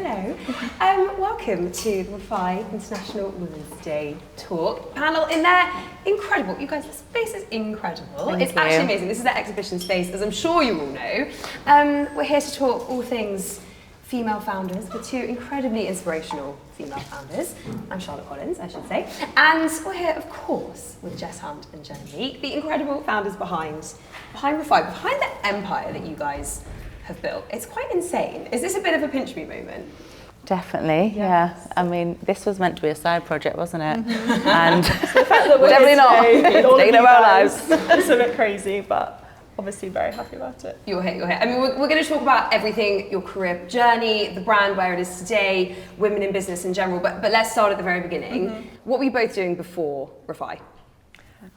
Hello. Welcome to the Refy International Women's Day talk panel in their incredible, you guys, this space is incredible. It's actually amazing. This is their exhibition space, as I'm sure you all know. We're here to talk all things female founders with two incredibly inspirational female founders. I'm Charlotte Collins, I should say. And we're here, of course, with Jess Hunt and Jenna Meek, the incredible founders behind Refy, behind the empire that you guys have built. It's quite insane. Is this a bit of a pinch me moment? Definitely, yeah. I mean, this was meant to be a side project, wasn't it? Mm-hmm. And the fact that we're definitely not. Taking over our lives. It's a bit crazy, but obviously very happy about it. You're here. I mean, we're going to talk about everything, your career journey, the brand, where it is today, women in business in general, but let's start at the very beginning. Mm-hmm. What were you both doing before Refy?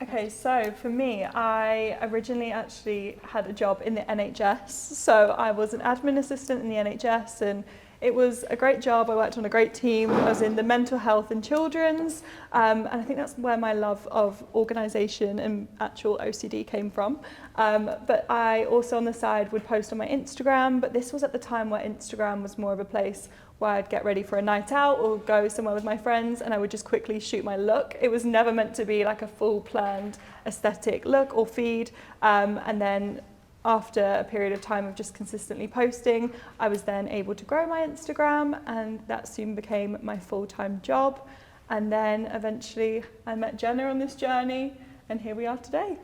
Okay, so for me, I originally actually had a job in the NHS. So I was an admin assistant in the NHS, and it was a great job. I worked on a great team. I was in the mental health and children's, and I think that's where my love of organisation and actual OCD came from. But I also on the side would post on my Instagram, but this was at the time where Instagram was more of a place where I'd get ready for a night out or go somewhere with my friends and I would just quickly shoot my look. It was never meant to be like a full planned aesthetic look or feed. And then after a period of time of just consistently posting, I was then able to grow my Instagram, and that soon became my full-time job. And then eventually I met Jenna on this journey, and here we are today.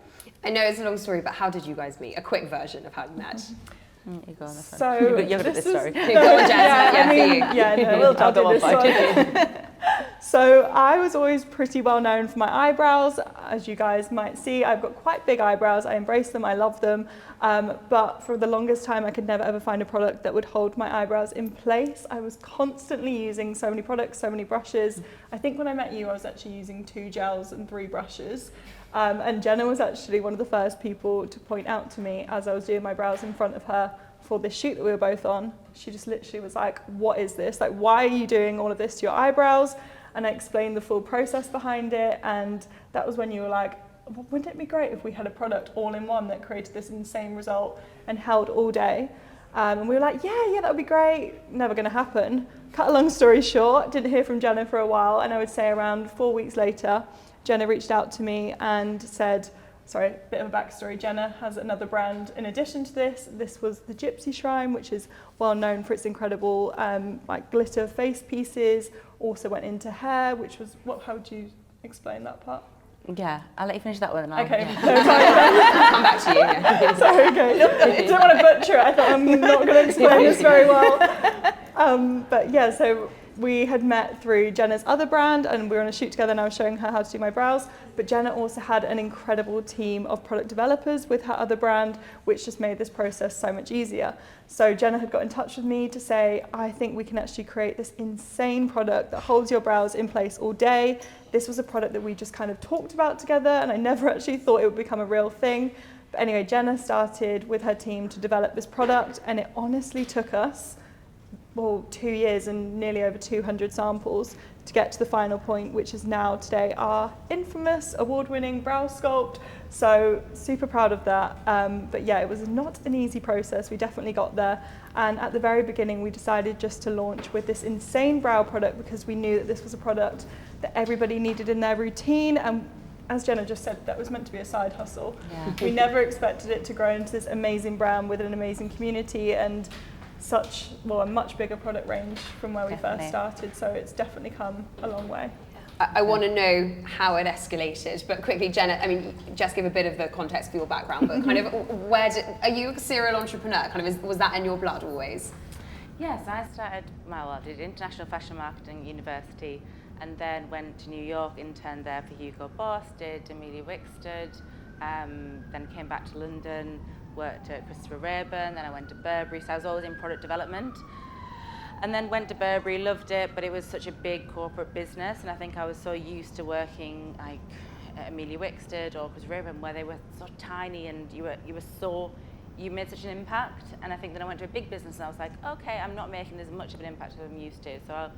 I know it's a long story, but how did you guys meet? A quick version of how you met. You go on the front. So you're good at this story. I'll do this one. So I was always pretty well known for my eyebrows. As you guys might see, I've got quite big eyebrows. I embrace them, I love them. But for the longest time, I could never ever find a product that would hold my eyebrows in place. I was constantly using so many products, so many brushes. I think when I met you, I was actually using 2 gels and 3 brushes. And Jenna was actually one of the first people to point out to me as I was doing my brows in front of her for this shoot that we were both on. She just literally was like, what is this? Like, why are you doing all of this to your eyebrows? And I explained the full process behind it. And that was when you were like, wouldn't it be great if we had a product all in one that created this insane result and held all day? And we were like, yeah, that would be great. Never going to happen. Cut a long story short, didn't hear from Jenna for a while. And I would say around 4 weeks later, Jenna reached out to me and said, sorry, bit of a backstory. Jenna has another brand in addition to this. This was the Gypsy Shrine, which is well known for its incredible like glitter face pieces. Also went into hair, which was, how would you explain that part? Yeah, I'll let you finish that one. Okay. Yeah. I'll come back to you. Yeah. Sorry, okay. I didn't want to butcher it. I thought I'm not going to explain this very well. But yeah, so we had met through Jenna's other brand and we were on a shoot together and I was showing her how to do my brows. But Jenna also had an incredible team of product developers with her other brand, which just made this process so much easier. So Jenna had got in touch with me to say, I think we can actually create this insane product that holds your brows in place all day. This was a product that we just kind of talked about together and I never actually thought it would become a real thing. But anyway, Jenna started with her team to develop this product and it honestly took us 2 years and nearly over 200 samples to get to the final point, which is now today our infamous award-winning brow sculpt. So super proud of that. But yeah, it was not an easy process. We definitely got there. And at the very beginning, we decided just to launch with this insane brow product because we knew that this was a product that everybody needed in their routine. And as Jenna just said, that was meant to be a side hustle. Yeah. We never expected it to grow into this amazing brand with an amazing community and a much bigger product range from where we first started, so it's definitely come a long way. I want to know how it escalated, but quickly, Jenna, I mean, Jess gave a bit of the context for your background, but kind of are you a serial entrepreneur? Was that in your blood always? Yes, I started, I did international fashion marketing at university and then went to New York, interned there for Hugo Boss, did Amelia Wickstead, then came back to London, worked at Christopher Rayburn, then I went to Burberry, so I was always in product development. And then went to Burberry, loved it, but it was such a big corporate business, and I think I was so used to working like at Amelia Wickstead or Christopher Rayburn, where they were so tiny and you made such an impact. And I think then I went to a big business and I was like, okay, I'm not making as much of an impact as I'm used to. So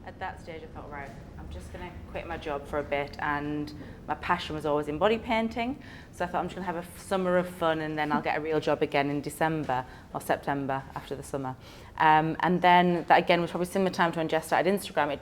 at that stage I thought, right, I'm just going to quit my job for a bit, and my passion was always in body painting, so I thought I'm just going to have a summer of fun and then I'll get a real job again in December or September after the summer. And then that again was probably similar time to when Jess started Instagram.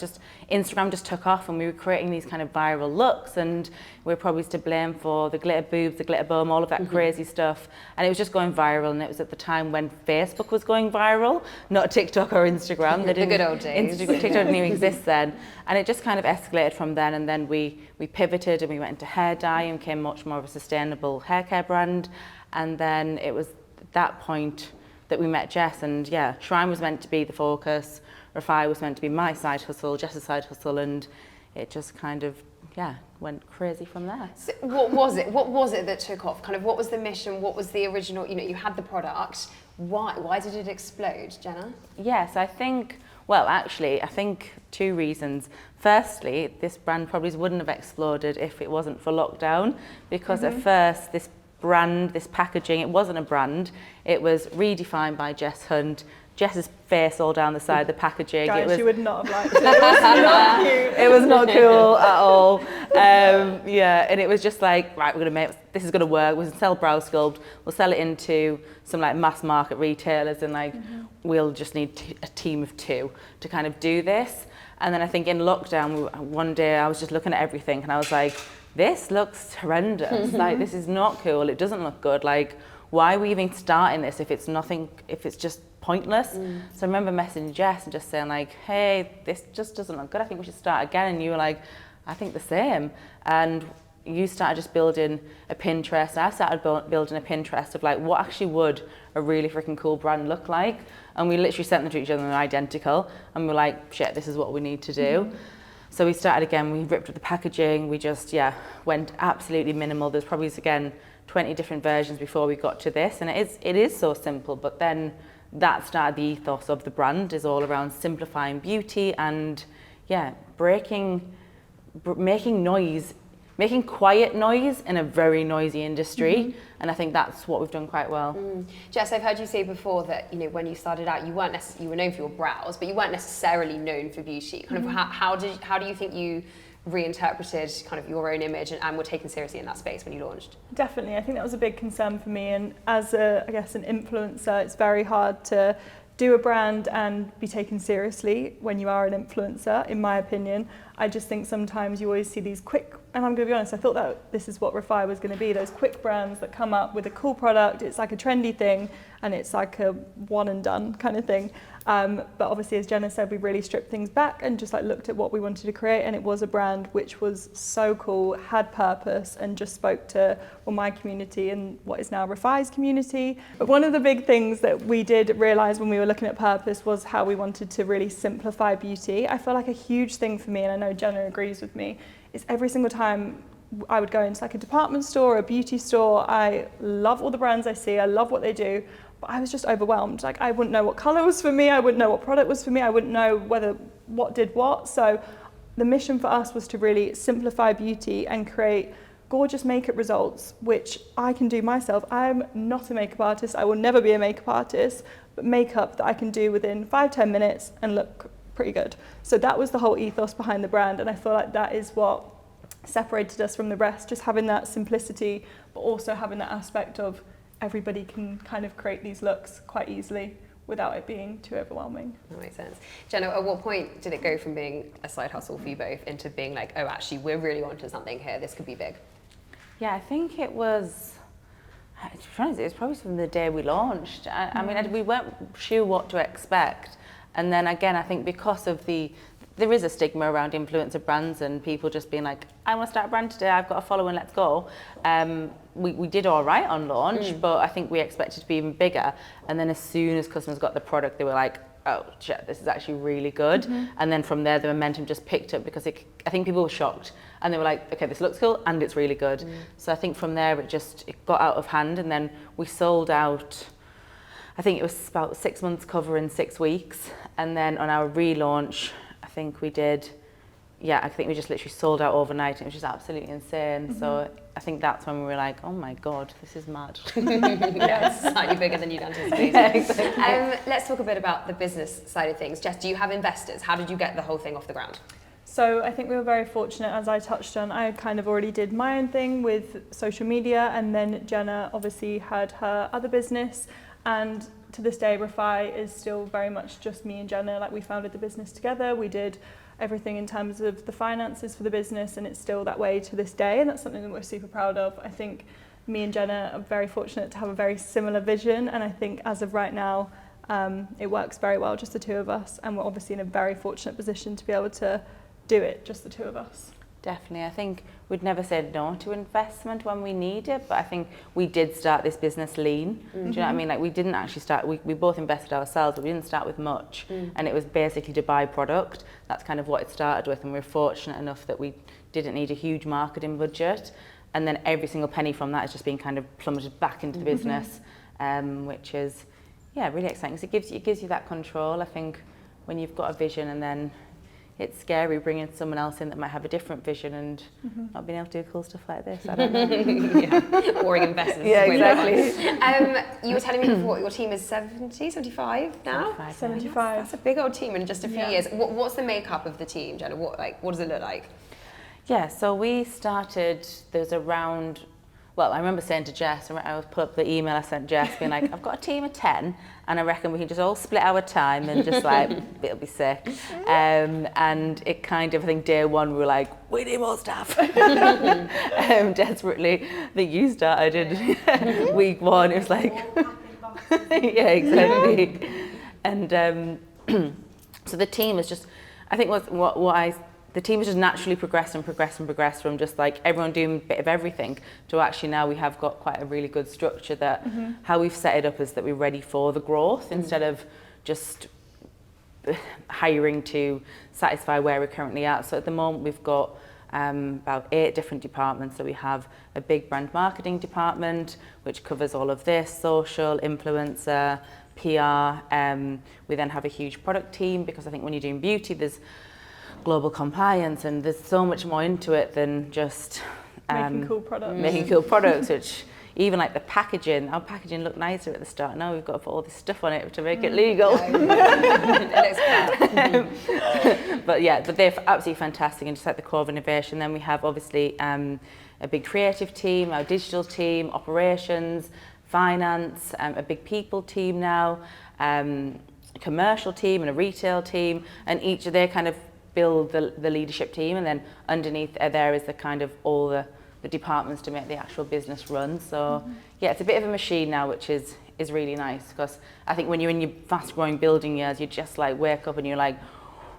Instagram just took off, and we were creating these kind of viral looks, and we were probably to blame for the glitter boobs, the glitter bum, all of that crazy stuff. And it was just going viral, and it was at the time when Facebook was going viral, not TikTok or Instagram. The good old days. TikTok didn't even exist then. And it just kind of escalated from then, and then we pivoted and we went into hair dye and became much more of a sustainable hair care brand. And then it was at that point that we met Jess, and yeah, Shrine was meant to be the focus, Refy was meant to be my side hustle, Jess's side hustle, and it just kind of, yeah, went crazy from there. So what was it? What was it that took off? Kind of what was the mission? What was the original, you know, you had the product. Why did it explode, Jenna? Yes, I think, well, actually, I think 2 reasons. Firstly, this brand probably wouldn't have exploded if it wasn't for lockdown, because at first, this brand, this packaging, it wasn't a brand. It was redefined by Jess Hunt. Jess's face all down the side of the packaging. Guys, she would not have liked it. It was not cute. It was not cool at all. Yeah, and it was just like, right, this is gonna work. We'll sell Brow Sculpt. We'll sell it into some like mass market retailers, and like we'll just need a team of 2 to kind of do this. And then I think in lockdown, one day I was just looking at everything, and I was like, this looks horrendous. Like, this is not cool. It doesn't look good. Like, why are we even starting this if it's nothing, if it's just pointless? So I remember messaging Jess and just saying like, hey, this just doesn't look good. I think we should start again. And you were like, I think the same. And you started just building a Pinterest. I started building a Pinterest of like, what actually would a really freaking cool brand look like? And we literally sent them to each other and they're identical. And we're like, shit, this is what we need to do. So we started again, we ripped up the packaging, we just, went absolutely minimal. There's probably, again, 20 different versions before we got to this. And it is so simple, but then that started the ethos of the brand, is all around simplifying beauty and, making noise, making quiet noise in a very noisy industry. And I think that's what we've done quite well. Jess, I've heard you say before that, you know, when you started out, you were known for your brows, but you weren't necessarily known for beauty. Kind of how do you think you reinterpreted kind of your own image and were taken seriously in that space when you launched? Definitely, I think that was a big concern for me. And as an influencer, it's very hard to do a brand and be taken seriously when you are an influencer, in my opinion. I just think sometimes you always see these quick, and I'm going to be honest, I thought that this is what Refy was going to be, those quick brands that come up with a cool product, it's like a trendy thing, and it's like a one and done kind of thing. But obviously, as Jenna said, we really stripped things back and just like looked at what we wanted to create, and it was a brand which was so cool, had purpose, and just spoke to my community and what is now Refy's community. But one of the big things that we did realise when we were looking at purpose was how we wanted to really simplify beauty. I feel like a huge thing for me, and I know Jenna agrees with me, is every single time I would go into like a department store or a beauty store, I love all the brands I see, I love what they do, but I was just overwhelmed. Like, I wouldn't know what colour was for me, I wouldn't know what product was for me, I wouldn't know what did what. So the mission for us was to really simplify beauty and create gorgeous makeup results, which I can do myself. I'm not a makeup artist, I will never be a makeup artist, but makeup that I can do within 5-10 minutes and look pretty good. So that was the whole ethos behind the brand, and I feel like that is what separated us from the rest, just having that simplicity, but also having that aspect of everybody can kind of create these looks quite easily without it being too overwhelming. That makes sense. Jenna, at what point did it go from being a side hustle for you both into being like, oh, actually, we're really onto something here, this could be big? Yeah, I think it was, to be honest, it was probably from the day we launched. I mean, we weren't sure what to expect. And then again, I think because of there is a stigma around influencer brands and people just being like, I want to start a brand today, I've got a following, let's go. We did all right on launch, but I think we expected to be even bigger. And then as soon as customers got the product, they were like, oh shit, this is actually really good. And then from there, the momentum just picked up because I think people were shocked and they were like, okay, this looks cool and it's really good. So I think from there, it got out of hand, and then we sold out, I think it was about 6 months cover in 6 weeks. And then on our relaunch, I think we just literally sold out overnight, and it was just absolutely insane. So I think that's when we were like, oh my God, this is mad. Yeah, it's slightly bigger than you'd anticipated. Yeah, exactly. Let's talk a bit about the business side of things. Jess, do you have investors? How did you get the whole thing off the ground? So I think we were very fortunate, as I touched on. I kind of already did my own thing with social media, and then Jenna obviously had her other business. And to this day, Refy is still very much just me and Jenna. Like, we founded the business together. We did everything in terms of the finances for the business, and it's still that way to this day. And that's something that we're super proud of. I think me and Jenna are very fortunate to have a very similar vision. And I think as of right now, it works very well, just the two of us. And we're obviously in a very fortunate position to be able to do it, just the two of us. Definitely. I think we'd never said no to investment when we need it, but I think we did start this business lean. Do you know what I mean? Like, we didn't actually start, we both invested ourselves, but we didn't start with much. And it was basically to buy product. That's kind of what it started with, and we're fortunate enough that we didn't need a huge marketing budget. And then every single penny from that is just being kind of plummeted back into the business, which is, really exciting. So it gives you that control. I think when you've got a vision, and then it's scary bringing someone else in that might have a different vision and not being able to do cool stuff like this. I don't know. Boring investors. Yeah, exactly. You were telling me before your team is 75 now? 75. That's a big old team in just a few years. What's the makeup of the team, Jenna? What does it look like? Yeah, so we started, there's around, well, I remember saying to Jess, I was put up the email I sent Jess, being like, I've got a team of 10, and I reckon we can just all split our time and just like, it'll be sick. And it kind of, I think day one, we were like, we need more staff. Desperately, I think you started week one, it was like, yeah, exactly. And so the team is just, I think the team has just naturally progressed from just like everyone doing a bit of everything to actually now we have got quite a really good structure that how we've set it up is that we're ready for the growth instead of just hiring to satisfy where we're currently at. So at the moment we've got about 8 different departments. So we have a big brand marketing department which covers all of this, social, influencer, PR. We then have a huge product team because I think when you're doing beauty there's global compliance and there's so much more into it than just making cool products, which even like the packaging, our packaging looked nicer at the start. Now we've got to put all this stuff on it to make it legal. But they're absolutely fantastic and just like the core of innovation. Then we have obviously a big creative team, our digital team, operations, finance, a big people team now, a commercial team and a retail team, and each of their kind of build the leadership team, and then underneath there is the kind of all the departments to make the actual business run. So it's a bit of a machine now, which is really nice, because I think when you're in your fast growing building years, you just like wake up and you're like,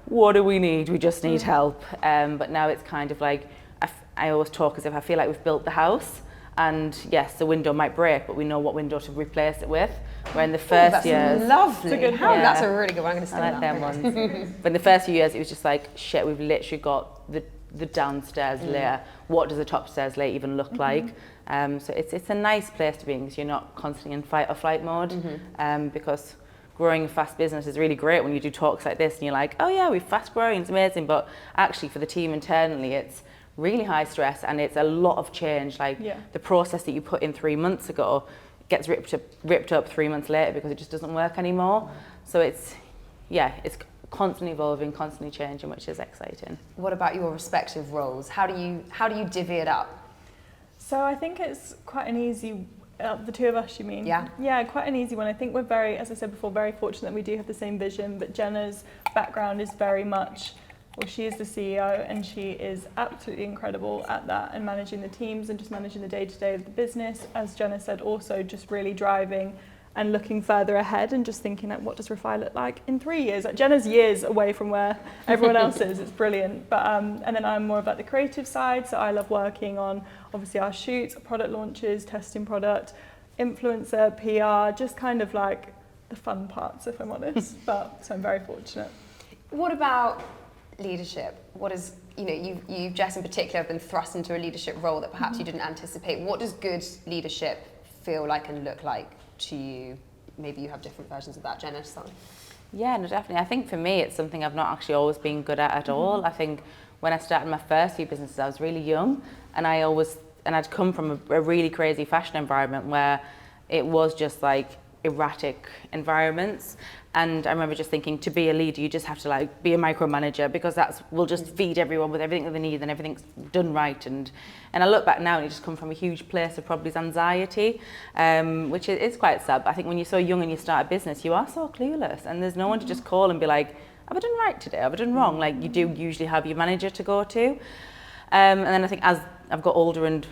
what do we need? We just need help. But now it's kind of like, I always talk as if I feel like we've built the house, and yes, the window might break, but we know what window to replace it with. Where in the first years, that's lovely. That's a really good one. I'm going to steal I like them ones. But in the first few years, it was just like, shit, we've literally got the downstairs layer. What does the top stairs layer even look like? So it's a nice place to be in, because you're not constantly in fight or flight mode. Because growing a fast business is really great when you do talks like this and you're like, oh yeah, we're fast growing, it's amazing. But actually for the team internally, it's really high stress and it's a lot of change. Like the process that you put in 3 months ago gets ripped up 3 months later because it just doesn't work anymore. So it's constantly evolving, constantly changing, which is exciting. What about your respective roles? How do you divvy it up? So I think it's quite an easy, the two of us, you mean? Yeah. Yeah, quite an easy one. I think we're very, as I said before, very fortunate that we do have the same vision, but Jenna's background is very much, well, she is the CEO and she is absolutely incredible at that and managing the teams and just managing the day-to-day of the business. As Jenna said, also just really driving and looking further ahead and just thinking, like, what does Refy look like in 3 years? Like, Jenna's years away from where everyone else is. It's brilliant. But and then I'm more of like the creative side, so I love working on obviously our shoots, product launches, testing product, influencer, PR, just kind of like the fun parts, if I'm honest. But so I'm very fortunate. What about leadership? What is, you Jess in particular have been thrust into a leadership role that perhaps you didn't anticipate. What does good leadership feel like and look like to you? Maybe you have different versions of that, Jenna. Yeah, no, definitely. I think for me, it's something I've not actually always been good at all. I think when I started my first few businesses, I was really young, and I'd come from a really crazy fashion environment where it was just like erratic environments. And I remember just thinking, to be a leader, you just have to like be a micromanager, because we'll just feed everyone with everything that they need and everything's done right. And I look back now and it just come from a huge place of probably anxiety, which is quite sad. But I think when you're so young and you start a business, you are so clueless, and there's no one to just call and be like, have I done right today? Have I done wrong? Like, you do usually have your manager to go to. And then I think as I've got older and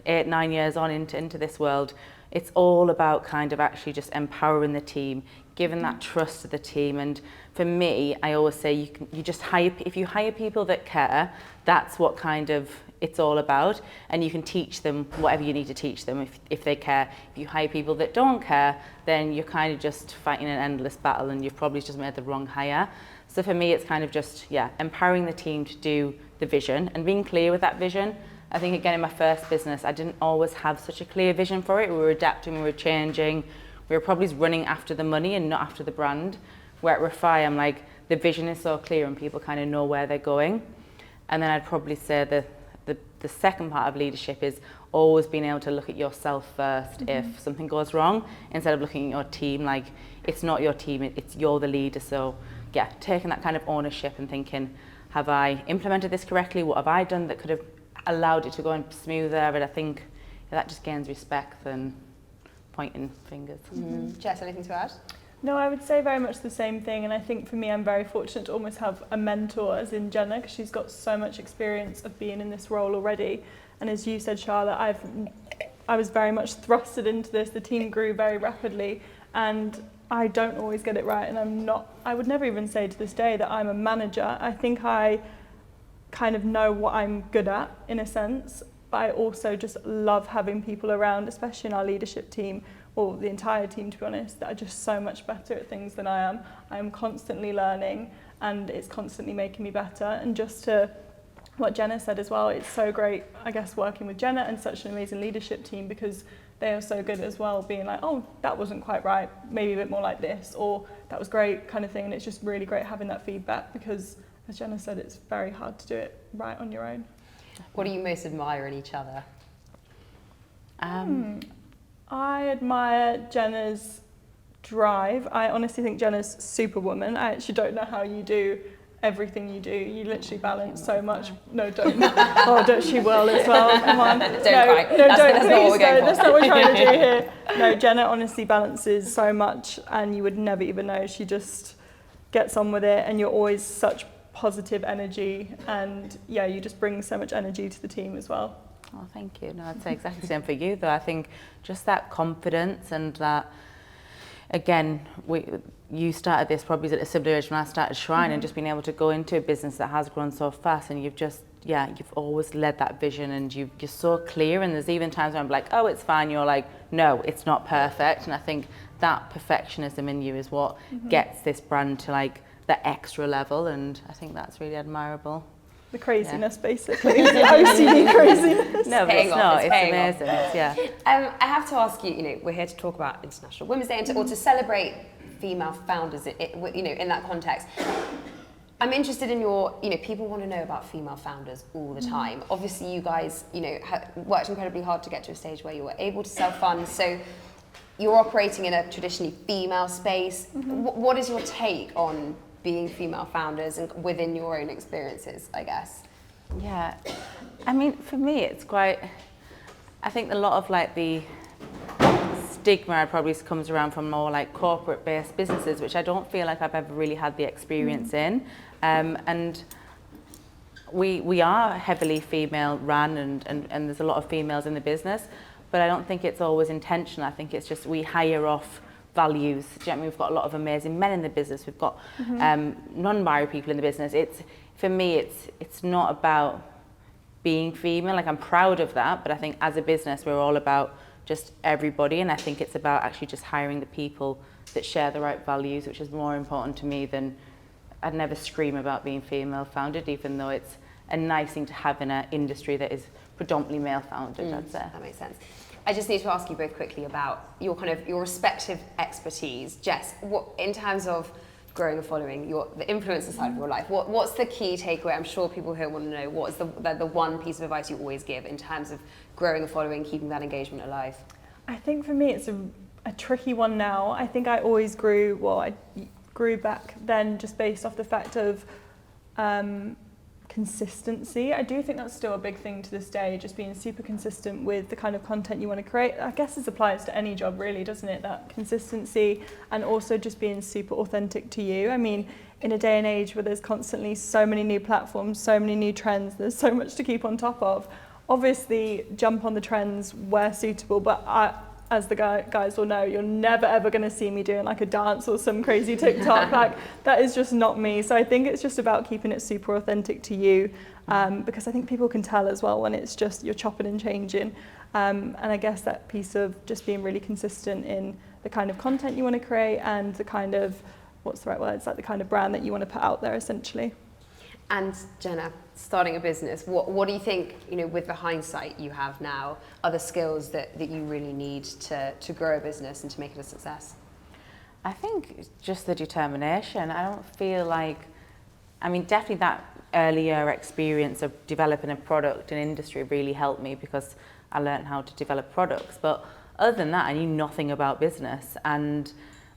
8-9 years on into this world, it's all about kind of actually just empowering the team, giving that trust to the team. And for me, I always say if you hire people that care, that's what kind of it's all about. And you can teach them whatever you need to teach them if they care. If you hire people that don't care, then you're kind of just fighting an endless battle, and you've probably just made the wrong hire. So for me, it's kind of just, empowering the team to do the vision and being clear with that vision. I think, again, in my first business, I didn't always have such a clear vision for it. We were adapting, we were changing. We were probably running after the money and not after the brand. Where at Refy, I'm like, the vision is so clear and people kind of know where they're going. And then I'd probably say the second part of leadership is always being able to look at yourself first if something goes wrong, instead of looking at your team. Like, it's not your team, it's you're the leader. So yeah, taking that kind of ownership and thinking, have I implemented this correctly? What have I done that could have allowed it to go smoother? And I think that just gains respect than pointing fingers. Jess, anything to add? No, I would say very much the same thing, and I think for me, I'm very fortunate to almost have a mentor as in Jenna, because she's got so much experience of being in this role already. And as you said, Charlotte, I was very much thrusted into this. The team grew very rapidly, and I don't always get it right, and I would never even say to this day that I'm a manager. I think I kind of know what I'm good at, in a sense, but I also just love having people around, especially in our leadership team, or the entire team, to be honest, that are just so much better at things than I am. I am constantly learning, and it's constantly making me better. And just to what Jenna said as well, it's so great, I guess, working with Jenna and such an amazing leadership team, because they are so good as well, being like, oh, that wasn't quite right, maybe a bit more like this, or that was great, kind of thing. And it's just really great having that feedback, because as Jenna said, it's very hard to do it right on your own. What do you most admire in each other? I admire Jenna's drive. I honestly think Jenna's superwoman. I actually don't know how you do everything you do. You literally balance so much. No, don't. Oh, don't. She will as well. Come on. Don't cry. No, That's don't. not Please, what we're going for. That's not what we're trying to do here. No, Jenna honestly balances so much, and you would never even know. She just gets on with it, and you're always such positive energy, and yeah, you just bring so much energy to the team as well. Oh, thank you. No, I'd say exactly the same for you, though. I think just that confidence, and that, again, you started this probably at a similar age when I started Shrine, and just being able to go into a business that has grown so fast, and you've always led that vision, and you're so clear. And there's even times when I'm like, oh, it's fine. You're like, no, it's not perfect. And I think that perfectionism in you is what gets this brand to like the extra level, and I think that's really admirable. The craziness, basically. OCD craziness. No, but it's not. It's amazing. I have to ask you, we're here to talk about International Women's Day, or to celebrate female founders, in that context. I'm interested in your, people want to know about female founders all the time. Obviously, you guys, worked incredibly hard to get to a stage where you were able to self-fund. So you're operating in a traditionally female space. What is your take on being female founders and within your own experiences, I guess? Yeah, I mean, for me, it's quite, I think a lot of like the stigma probably comes around from more like corporate-based businesses, which I don't feel like I've ever really had the experience in. And we are heavily female run, and there's a lot of females in the business, but I don't think it's always intentional. I think it's just we hire off values. Do you know what I mean? We've got a lot of amazing men in the business. We've got non-binary people in the business. For me, it's not about being female. Like, I'm proud of that, but I think as a business, we're all about just everybody, and I think it's about actually just hiring the people that share the right values, which is more important to me than, I'd never scream about being female founded, even though it's a nice thing to have in an industry that is predominantly male founded, I'd say. That makes sense. I just need to ask you both quickly about your respective expertise. Jess, what, in terms of growing a following, the influencer side of your life, what's the key takeaway? I'm sure people here want to know, what is the one piece of advice you always give in terms of growing a following, keeping that engagement alive? I think for me, it's a tricky one now. I think I always grew, I grew back then just based off the fact of consistency. I do think that's still a big thing to this day, just being super consistent with the kind of content you want to create. I guess this applies to any job really, doesn't it? That consistency, and also just being super authentic to you. I mean, in a day and age where there's constantly so many new platforms, so many new trends, there's so much to keep on top of. Obviously, jump on the trends where suitable, but as the guys will know, you're never ever going to see me doing like a dance or some crazy TikTok. Like, that is just not me. So I think it's just about keeping it super authentic to you, because I think people can tell as well when it's just you're chopping and changing. And I guess that piece of just being really consistent in the kind of content you want to create and the kind of, what's the right word? It's like the kind of brand that you want to put out there, essentially. And Jenna, starting a business, what do you think, with the hindsight you have now, are the skills that you really need to grow a business and to make it a success? I think just the determination. I don't feel like, definitely that earlier experience of developing a product in industry really helped me because I learned how to develop products. But other than that, I knew nothing about business, and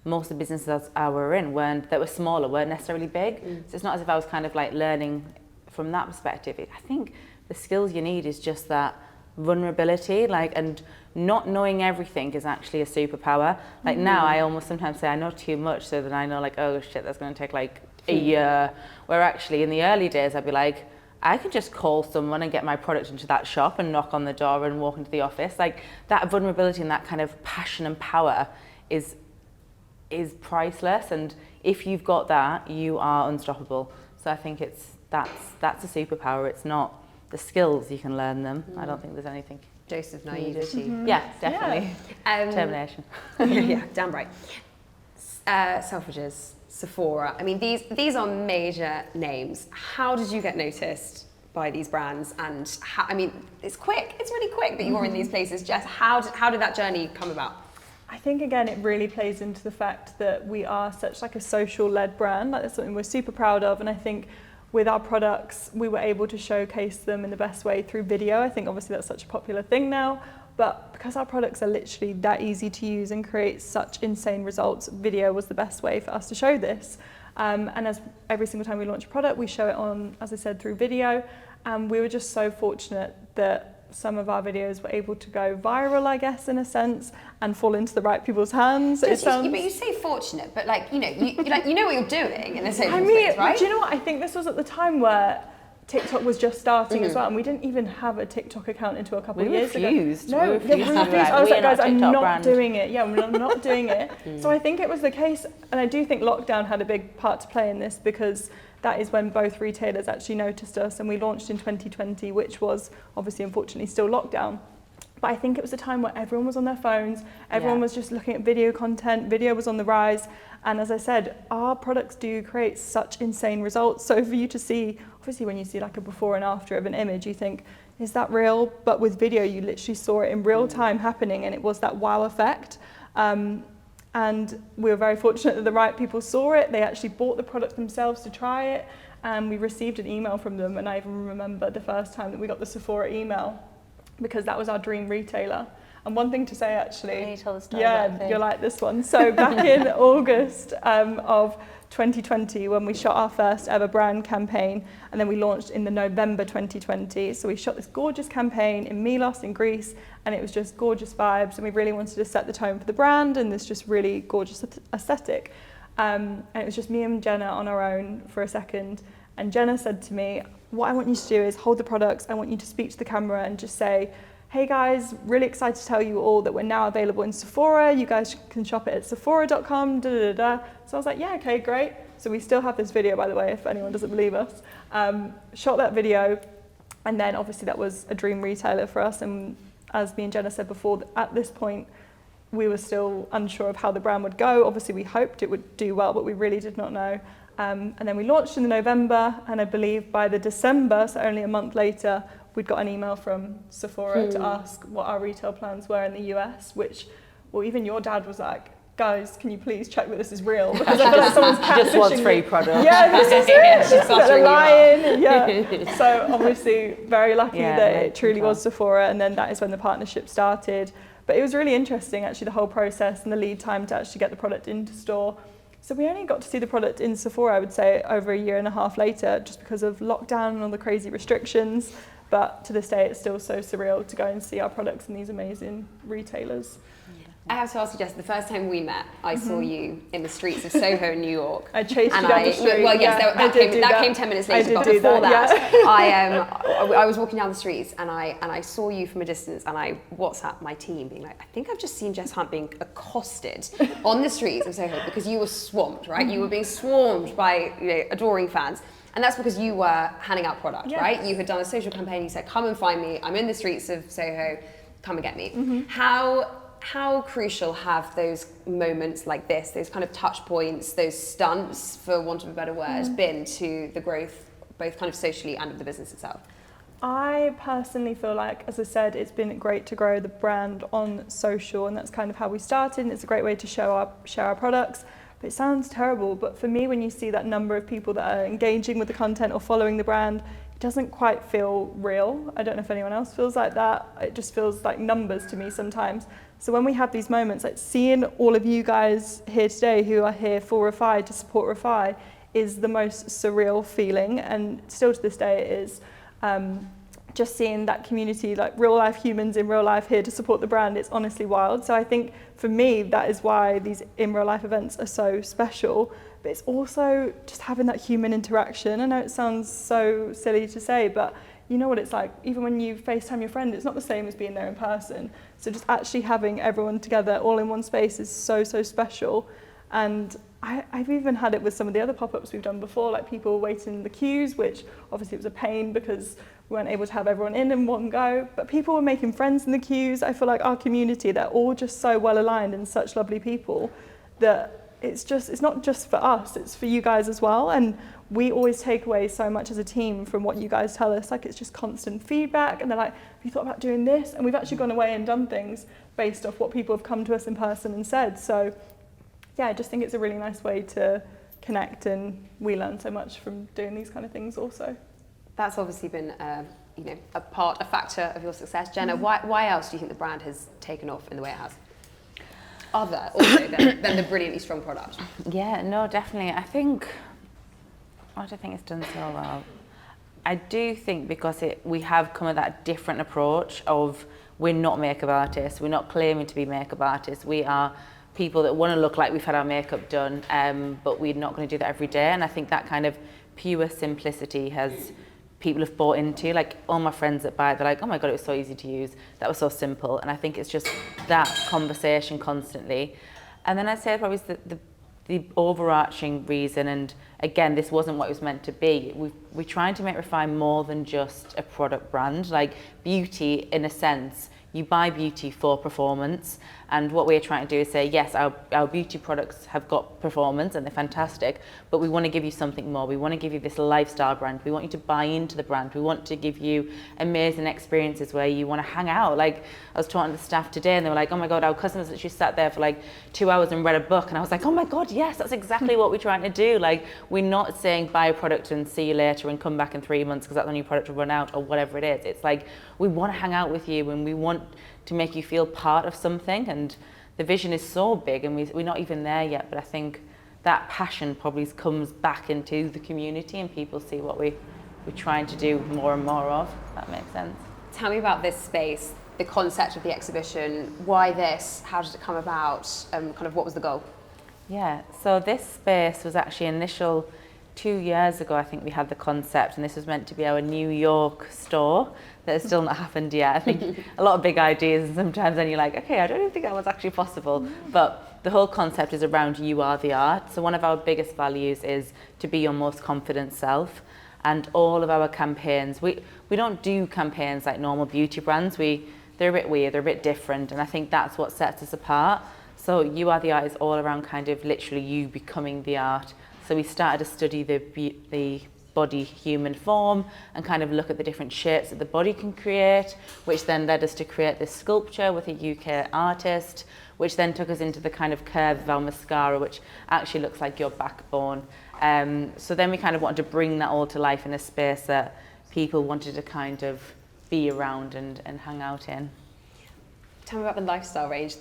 most of the businesses I were in that were smaller weren't necessarily big. So it's not as if I was kind of like learning from that perspective. I think the skills you need is just that vulnerability, and not knowing everything is actually a superpower. Like now I almost sometimes say I know too much, so that I know oh shit, that's going to take like a year. Where actually in the early days I'd be like, I can just call someone and get my product into that shop and knock on the door and walk into the office. Like that vulnerability and that kind of passion and power is priceless, and if you've got that, you are unstoppable. So I think that's a superpower. It's not the skills, you can learn them. I don't think there's anything. Dose of naivety. Yeah, definitely. Yeah. Determination. Yeah, damn right. Selfridges, Sephora. These are major names. How did you get noticed by these brands? And it's quick. It's really quick that you're in these places. Jess, how did that journey come about? I think again it really plays into the fact that we are such like a social-led brand. Like that's something we're super proud of, and I think with our products we were able to showcase them in the best way through video. I think obviously that's such a popular thing now, but because our products are literally that easy to use and create such insane results, video was the best way for us to show this. And as every single time we launch a product, we show it on, as I said, through video, and we were just so fortunate that some of our videos were able to go viral, I guess, in a sense, and fall into the right people's hands. But you say fortunate, but you know what you're doing in a sense, right? Do you know what? I think this was at the time where TikTok was just starting as well, and we didn't even have a TikTok account until a couple of years ago. We refused. I was like, guys, I'm not doing it. Yeah, I'm not doing it. So I think it was the case, and I do think lockdown had a big part to play in this, because that is when both retailers actually noticed us, and we launched in 2020, which was obviously unfortunately still lockdown. But I think it was a time where everyone was on their phones, everyone was just looking at video content, video was on the rise, and as I said, our products do create such insane results. So for you to see, obviously when you see like a before and after of an image, you think, is that real? But with video, you literally saw it in real time happening, and it was that wow effect. And we were very fortunate that the right people saw it. They actually bought the product themselves to try it, and we received an email from them. And I even remember the first time that we got the Sephora email, because that was our dream retailer. And one thing to say, actually, can you tell the story? Yeah, you'll like this one. So back in August of 2020, when we shot our first ever brand campaign, and then we launched in the November 2020. So we shot this gorgeous campaign in Milos in Greece, and it was just gorgeous vibes, and we really wanted to set the tone for the brand and this just really gorgeous aesthetic. And it was just me and Jenna on our own for a second, and Jenna said to me, what I want you to do is hold the products. I want you to speak to the camera and just say, hey guys, really excited to tell you all that we're now available in Sephora. You guys can shop it at sephora.com, So I was like, yeah, okay, great. So we still have this video, by the way, if anyone doesn't believe us. Shot that video, and then obviously that was a dream retailer for us. And as me and Jenna said before, at this point, we were still unsure of how the brand would go. Obviously, we hoped it would do well, but we really did not know. And then we launched in the November, and I believe by the December, so only a month later, we'd got an email from Sephora to ask what our retail plans were in the US, which, well, even your dad was like, guys, can you please check that this is real? Because I feel like someone's catfishing just wants free product. Yeah, this is it. This is a lying. Yeah. So obviously very lucky that it truly was Sephora, and then that is when the partnership started. But it was really interesting, actually, the whole process and the lead time to actually get the product into store. So we only got to see the product in Sephora, I would say, over a year and a half later, just because of lockdown and all the crazy restrictions. But to this day, it's still so surreal to go and see our products in these amazing retailers. I have to ask you, Jess, the first time we met, I saw you in the streets of Soho, New York. I chased you down the street. Well, yes, yeah, that came 10 minutes later, but before that, yeah. I was walking down the streets and I saw you from a distance, and I WhatsApped my team being like, I think I've just seen Jess Hunt being accosted on the streets of Soho, because you were swamped, right? You were being swarmed by, you know, adoring fans. And that's because you were handing out product, right? You had done a social campaign, you said, come and find me, I'm in the streets of Soho, come and get me. How crucial have those moments like this, those kind of touch points, those stunts, for want of a better word, been to the growth, both kind of socially and of the business itself? I personally feel like, as I said, it's been great to grow the brand on social, and that's kind of how we started, and it's a great way to share our products. But it sounds terrible, but for me, when you see that number of people that are engaging with the content or following the brand, it doesn't quite feel real. I don't know if anyone else feels like that. It just feels like numbers to me sometimes. So when we have these moments, like seeing all of you guys here today who are here for Refy, to support Refy, is the most surreal feeling, and still to this day it is. Just seeing that community, like real life humans in real life here to support the brand, it's honestly wild. So I think for me, that is why these in real life events are so special. But it's also just having that human interaction. I know it sounds so silly to say, but you know what it's like. Even when you FaceTime your friend, it's not the same as being there in person. So just actually having everyone together all in one space is so, so special. And I've even had it with some of the other pop-ups we've done before, like people waiting in the queues, which obviously was a pain because we weren't able to have everyone in one go. But people were making friends in the queues. I feel like our community, they're all just so well aligned and such lovely people that it's not just for us, it's for you guys as well. And we always take away so much as a team from what you guys tell us. Like, it's just constant feedback, and they're like, have you thought about doing this? And we've actually gone away and done things based off what people have come to us in person and said. So yeah, I just think it's a really nice way to connect, and we learn so much from doing these kind of things also. That's obviously been a factor of your success. Jenna, why else do you think the brand has taken off in the way it has? Other also than the brilliantly strong product. Yeah, no, definitely. I don't think it's done so well. I do think because we have come at that different approach of, we're not makeup artists, we're not claiming to be makeup artists, we are people that want to look like we've had our makeup done, but we're not going to do that every day. And I think that kind of pure simplicity people have bought into. Like, all my friends that buy it, they're like, oh my God, it was so easy to use, that was so simple. And I think it's just that conversation constantly. And then I'd say probably the overarching reason, and again, this wasn't what it was meant to be, we're trying to make Refy more than just a product brand. Like, beauty, in a sense, you buy beauty for performance, and what we're trying to do is say, yes, our beauty products have got performance and they're fantastic, but we want to give you something more. We want to give you this lifestyle brand. We want you to buy into the brand. We want to give you amazing experiences where you want to hang out. Like, I was talking to the staff today, and they were like, oh my God, our customers actually sat there for like 2 hours and read a book. And I was like, oh my God, yes, that's exactly what we're trying to do. Like, we're not saying buy a product and see you later and come back in 3 months because that's when your product will run out, or whatever it is. It's like, we want to hang out with you, and we want to make you feel part of something. And the vision is so big, and we're not even there yet, but I think that passion probably comes back into the community, and people see what we're trying to do more and more of, if that makes sense. Tell me about this space, the concept of the exhibition. Why this? How did it come about? Kind of what was the goal? Yeah, so this space was actually initial 2 years ago. I think we had the concept, and this was meant to be our New York store. That has still not happened yet. I think a lot of big ideas, and sometimes then you're like, okay, I don't even think that was actually possible. But the whole concept is around you are the art. So one of our biggest values is to be your most confident self. And all of our campaigns, we don't do campaigns like normal beauty brands. They're a bit weird, they're a bit different, and I think that's what sets us apart. So you are the art is all around kind of literally you becoming the art. So we started to study the body human form and kind of look at the different shapes that the body can create, which then led us to create this sculpture with a UK artist, which then took us into the kind of curve of our mascara, which actually looks like your backbone. So then we kind of wanted to bring that all to life in a space that people wanted to kind of be around and hang out in. Tell me about the lifestyle range,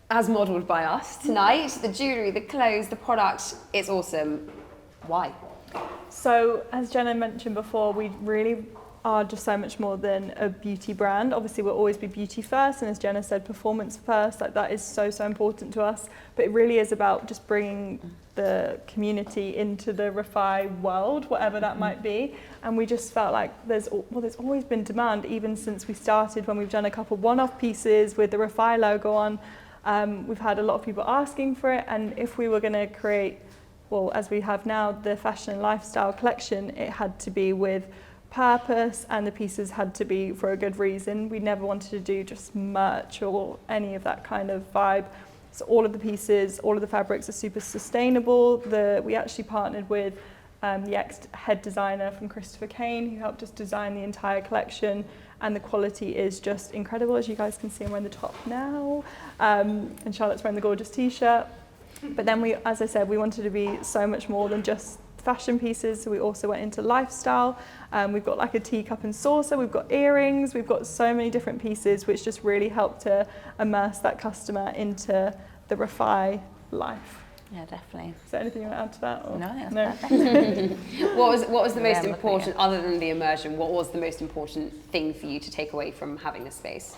as modelled by us tonight. The jewellery, the clothes, the product, it's awesome. Why? So, as Jenna mentioned before, we really are just so much more than a beauty brand. Obviously, we'll always be beauty first, and as Jenna said, performance first. Like, that is so important to us. But it really is about just bringing the community into the Refy world, whatever that might be. And we just felt like there's always been demand, even since we started, when we've done a couple one-off pieces with the Refy logo on. We've had a lot of people asking for it, and if we were going to create, well, as we have now, the fashion and lifestyle collection, it had to be with purpose, and the pieces had to be for a good reason. We never wanted to do just merch or any of that kind of vibe. So all of the pieces, all of the fabrics are super sustainable. We actually partnered with the ex-head designer from Christopher Kane, who helped us design the entire collection, and the quality is just incredible. As you guys can see, I'm wearing the top now, and Charlotte's wearing the gorgeous t-shirt. But then as I said, we wanted to be so much more than just fashion pieces, so we also went into lifestyle. We've got like a teacup and saucer, we've got earrings, we've got so many different pieces, which just really help to immerse that customer into the Refy life. Yeah, definitely. Is there anything you want to add to that? Or? No, No. What was the most important, other than the immersion, what was the most important thing for you to take away from having this space?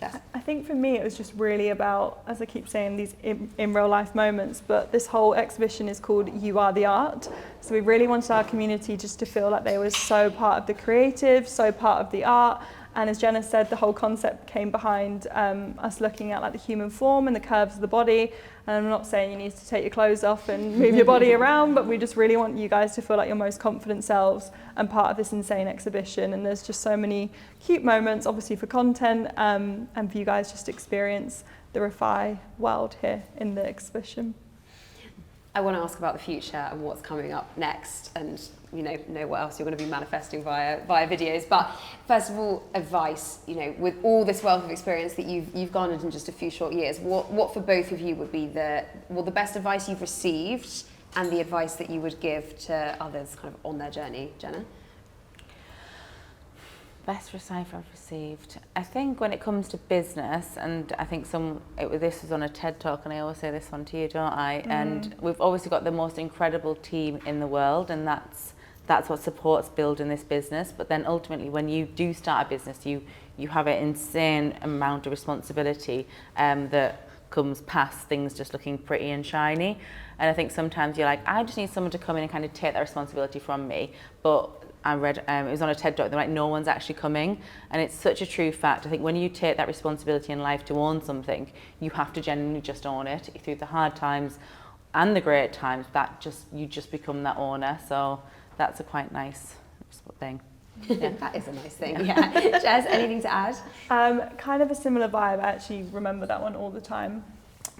Jess? I think for me it was just really about, as I keep saying, these in real life moments, but this whole exhibition is called You Are the Art. So we really wanted our community just to feel like they were so part of the creative, so part of the art. And as Jenna said, the whole concept came behind us looking at like the human form and the curves of the body. And I'm not saying you need to take your clothes off and move your body around, but we just really want you guys to feel like your most confident selves and part of this insane exhibition. And there's just so many cute moments, obviously for content, and for you guys just to experience the Refy world here in the exhibition. I want to ask about the future and what's coming up next, and know what else you're going to be manifesting via videos. But first of all, advice. With all this wealth of experience that you've garnered in just a few short years, what for both of you would be the best advice you've received, and the advice that you would give to others kind of on their journey, Jenna? Best advice I've received. I think when it comes to business, and I think this was on a TED Talk, and I always say this one to you, don't I? And we've obviously got the most incredible team in the world, and that's what supports building this business. But then ultimately, when you do start a business, you have an insane amount of responsibility that comes past things just looking pretty and shiny. And I think sometimes you're like, I just need someone to come in and kind of take that responsibility from me. But I read, it was on a TED Talk, they're like, no one's actually coming. And it's such a true fact. I think when you take that responsibility in life to own something, you have to genuinely just own it through the hard times and the great times. You just become that owner. So that's a quite nice thing. Yeah, that is a nice thing. Yeah. Jess, anything to add? Kind of a similar vibe. I actually remember that one all the time.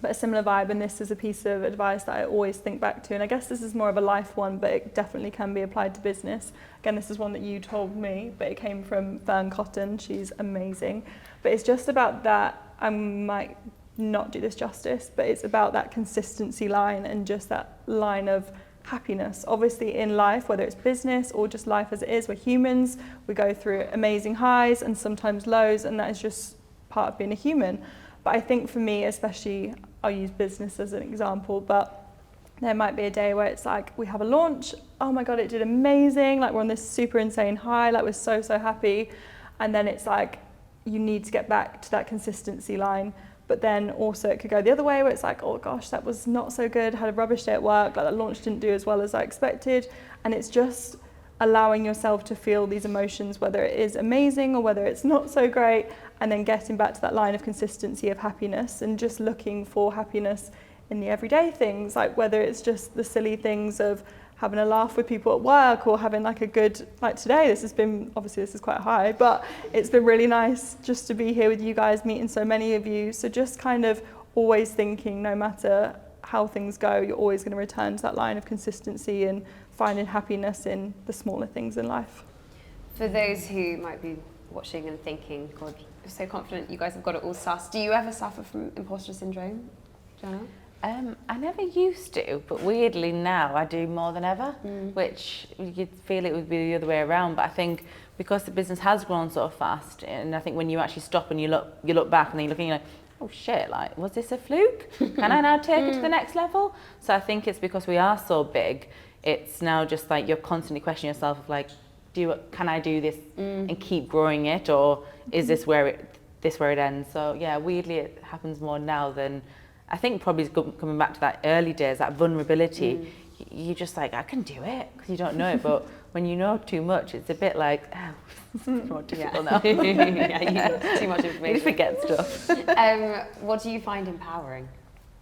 But a similar vibe, and this is a piece of advice that I always think back to, and I guess this is more of a life one, but it definitely can be applied to business. Again, this is one that you told me, but it came from Fern Cotton. She's amazing. But it's just about that, I might not do this justice, but it's about that consistency line and just that line of happiness. Obviously in life, whether it's business or just life as it is, we're humans, we go through amazing highs and sometimes lows, and that is just part of being a human. But I think for me, especially, I'll use business as an example, but there might be a day where it's like, we have a launch, oh my God, it did amazing, like we're on this super insane high, like we're so happy. And then it's like, you need to get back to that consistency line. But then also it could go the other way where it's like, oh gosh, that was not so good, had a rubbish day at work, like that launch didn't do as well as I expected. And it's just allowing yourself to feel these emotions, whether it is amazing or whether it's not so great, and then getting back to that line of consistency of happiness and just looking for happiness in the everyday things, like whether it's just the silly things of having a laugh with people at work or having like a good, like today, this has been, obviously this is quite high, but it's been really nice just to be here with you guys, meeting so many of you. So just kind of always thinking, no matter how things go, you're always going to return to that line of consistency and finding happiness in the smaller things in life. For those who might be watching and thinking, God, you're so confident, you guys have got it all sussed. Do you ever suffer from imposter syndrome, Jenna? I never used to, but weirdly now I do more than ever, which you'd feel it would be the other way around. But I think because the business has grown so fast, and I think when you actually stop and you look back and then you're looking, you're like, oh shit, like, was this a fluke? Can I now take it to the next level? So I think it's because we are so big, it's now just like you're constantly questioning yourself of like, can I do this and keep growing it, or is this where it ends? So yeah, weirdly it happens more now than, I think probably coming back to that early days, that vulnerability, you're just like, I can do it, because you don't know it, but when you know too much, it's a bit like, oh, it's more difficult now. You know too much information. You forget stuff. What do you find empowering,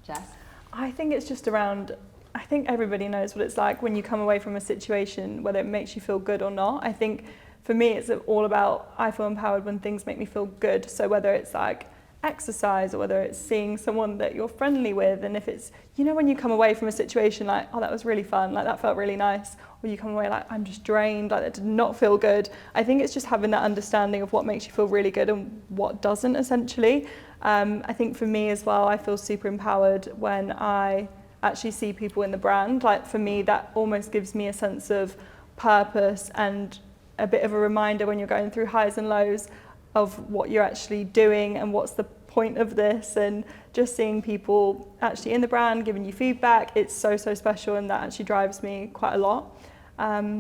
Jess? I think it's just around, I think everybody knows what it's like when you come away from a situation, whether it makes you feel good or not. I think for me, it's all about, I feel empowered when things make me feel good. So whether it's like exercise or whether it's seeing someone that you're friendly with, and if it's, you know, when you come away from a situation like, oh, that was really fun, like that felt really nice, or you come away like, I'm just drained, like that did not feel good. I think it's just having that understanding of what makes you feel really good and what doesn't, essentially. I think for me as well, I feel super empowered when I actually see people in the brand. Like for me, that almost gives me a sense of purpose and a bit of a reminder when you're going through highs and lows of what you're actually doing and what's the point of this, and just seeing people actually in the brand giving you feedback, it's so special, and that actually drives me quite a lot. I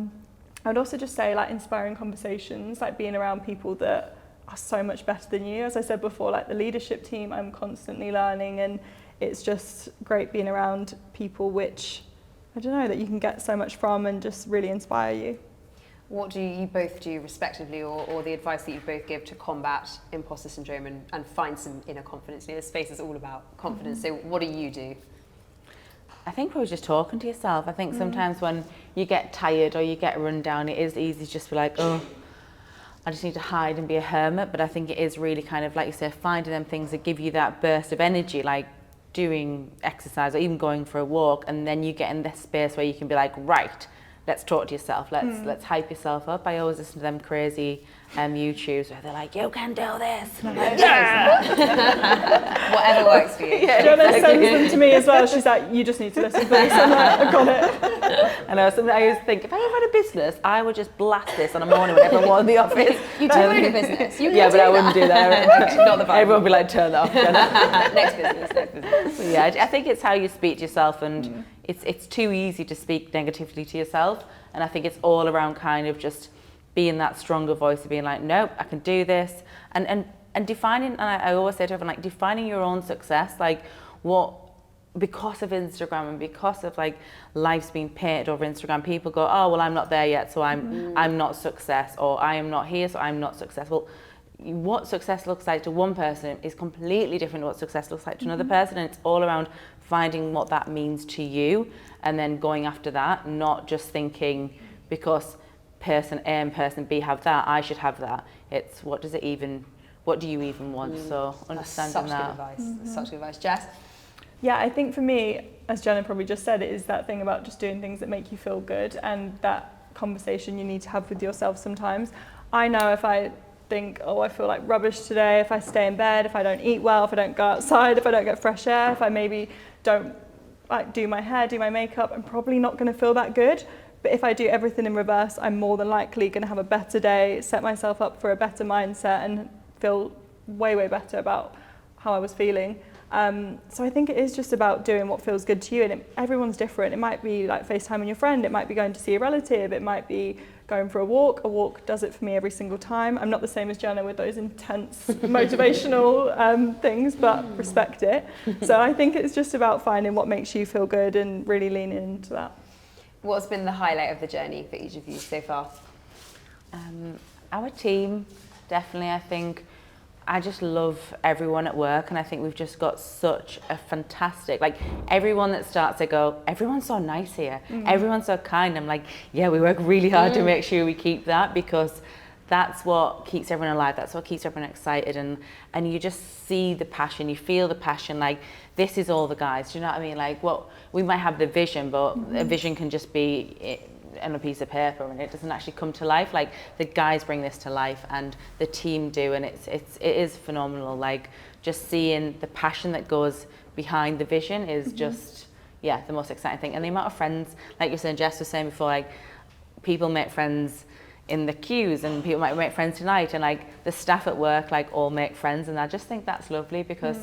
would also just say like inspiring conversations, like being around people that are so much better than you. As I said before, like the leadership team, I'm constantly learning, and it's just great being around people which, I don't know, that you can get so much from and just really inspire you. What do you both do respectively, or the advice that you both give to combat imposter syndrome and find some inner confidence? You know, this space is all about confidence, so what do you do? I think probably just talking to yourself. I think sometimes when you get tired or you get run down, it is easy just to be like, oh, I just need to hide and be a hermit. But I think it is really kind of, like you say, finding them things that give you that burst of energy, like doing exercise or even going for a walk, and then you get in this space where you can be like, right, let's talk to yourself, let's hype yourself up. I always listen to them crazy YouTubes where they're like, you can do this. And I'm like, yeah! Whatever works for you. Yeah, Jenna sends them to me as well. She's like, you just need to listen to this. I'm like, I got it. I know, something I always think, if I ever had a business, I would just blast this on a morning when everyone was in the office. You do own a business. You yeah, but I wouldn't do that. Not the vibe. Everyone would be like, turn that off, Jenna. Next business. But yeah, I think it's how you speak to yourself, and it's too easy to speak negatively to yourself, and I think it's all around kind of just being that stronger voice of being like, nope, I can do this, and defining, and I always say to everyone, like, defining your own success, like what, because of Instagram and because of like life's being painted over Instagram, people go, oh well, I'm not there yet, so I'm not success, or I am not here, so I'm not successful. What success looks like to one person is completely different to what success looks like to another person, and it's all around finding what that means to you and then going after that, not just thinking because person A and person B have that, I should have that. It's what do you even want? So understanding that. That's such good advice. Jess? Yeah, I think for me, as Jenna probably just said, it is that thing about just doing things that make you feel good, and that conversation you need to have with yourself sometimes. I know if I think, oh, I feel like rubbish today, if I stay in bed, if I don't eat well, if I don't go outside, if I don't get fresh air, if I maybe don't like do my hair, do my makeup, I'm probably not going to feel that good. But if I do everything in reverse, I'm more than likely going to have a better day, set myself up for a better mindset, and feel way better about how I was feeling. So I think it is just about doing what feels good to you, and everyone's different. It might be like FaceTime with your friend, it might be going to see a relative, it might be going for a walk. A walk does it for me every single time. I'm not the same as Jenna with those intense motivational things, but respect it. So I think it's just about finding what makes you feel good and really leaning into that. What's been the highlight of the journey for each of you so far? Our team, definitely. I think I just love everyone at work, and I think we've just got such a fantastic, like everyone that starts, I go, everyone's so nice here, everyone's so kind. I'm like, yeah, we work really hard to make sure we keep that, because that's what keeps everyone alive, that's what keeps everyone excited, and you just see the passion, you feel the passion, like this is all the guys, do you know what I mean? Like, what we might have the vision, but a vision can just be on a piece of paper and it doesn't actually come to life. Like the guys bring this to life and the team do, and it is phenomenal. Like just seeing the passion that goes behind the vision is just, yeah, the most exciting thing. And the amount of friends, like you were saying, Jess was saying before, like people make friends in the queues and people might make friends tonight, and like the staff at work like all make friends, and I just think that's lovely because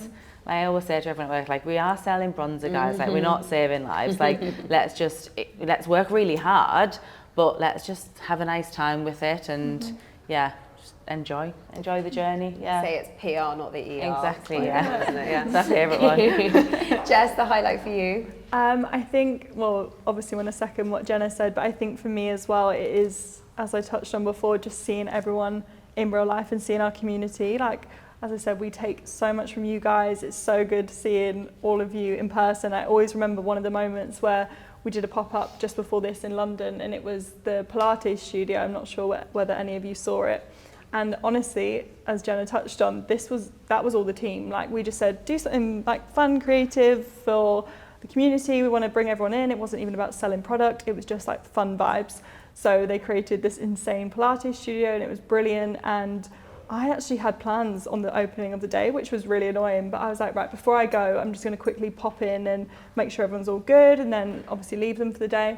like, I always say to everyone at work, like we are selling bronzer, guys, like we're not saving lives, like let's work really hard, but let's just have a nice time with it and yeah, just enjoy the journey. Yeah, say it's PR, not the ER. Exactly. Yeah, isn't it? Yeah, that's my favourite one. Jess, the highlight for you? I think, well, obviously want to second what Jenna said, but I think for me as well, it is, as I touched on before, just seeing everyone in real life and seeing our community. Like, as I said, we take so much from you guys. It's so good seeing all of you in person. I always remember one of the moments where we did a pop-up just before this in London, and it was the Pilates Studio. I'm not sure whether any of you saw it. And honestly, as Jenna touched on, that was all the team. Like, we just said, do something like fun, creative for the community. We want to bring everyone in. It wasn't even about selling product. It was just like fun vibes. So they created this insane Pilates studio and it was brilliant. And I actually had plans on the opening of the day, which was really annoying. But I was like, right, before I go, I'm just going to quickly pop in and make sure everyone's all good and then obviously leave them for the day.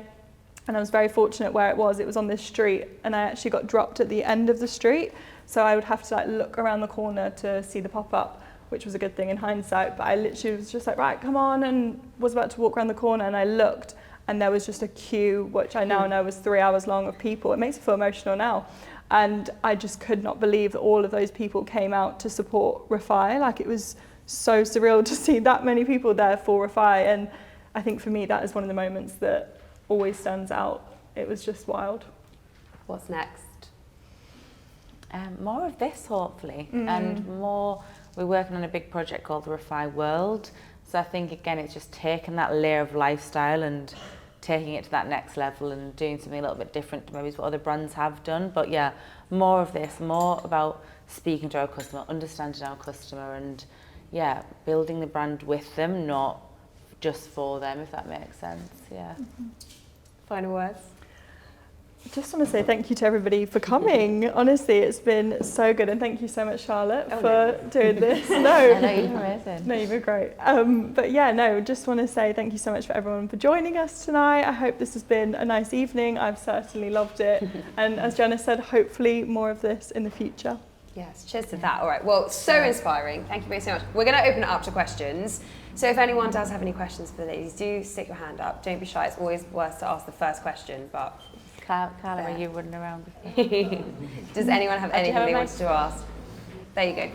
And I was very fortunate where it was on this street, and I actually got dropped at the end of the street. So I would have to like look around the corner to see the pop-up, which was a good thing in hindsight. But I literally was just like, right, come on, and was about to walk around the corner, and I looked, and there was just a queue, which I now know was 3 hours long of people. It makes me feel emotional now. And I just could not believe that all of those people came out to support Refy. Like, it was so surreal to see that many people there for Refy. And I think for me, that is one of the moments that always stands out. It was just wild. What's next? More of this, hopefully, and more. We're working on a big project called the Refy World. So I think, again, it's just taking that layer of lifestyle and taking it to that next level and doing something a little bit different to maybe what other brands have done. But yeah, more of this, more about speaking to our customer, understanding our customer, and yeah, building the brand with them, not just for them, if that makes sense. Yeah. Final words? I just want to say thank you to everybody for coming. Honestly, it's been so good, and thank you so much, Charlotte, for doing this. I know, you've been amazing. No, you've been great. But yeah, no, just want to say thank you so much for everyone for joining us tonight. I hope this has been a nice evening. I've certainly loved it. And as Jenna said, hopefully more of this in the future. Yes, cheers to that. All right, well, so inspiring. Thank you very so much. We're going to open it up to questions. So if anyone does have any questions for the ladies, do stick your hand up. Don't be shy. It's always worse to ask the first question, but... Carla, are you running around? Does anyone have anything they wanted to ask? There you go.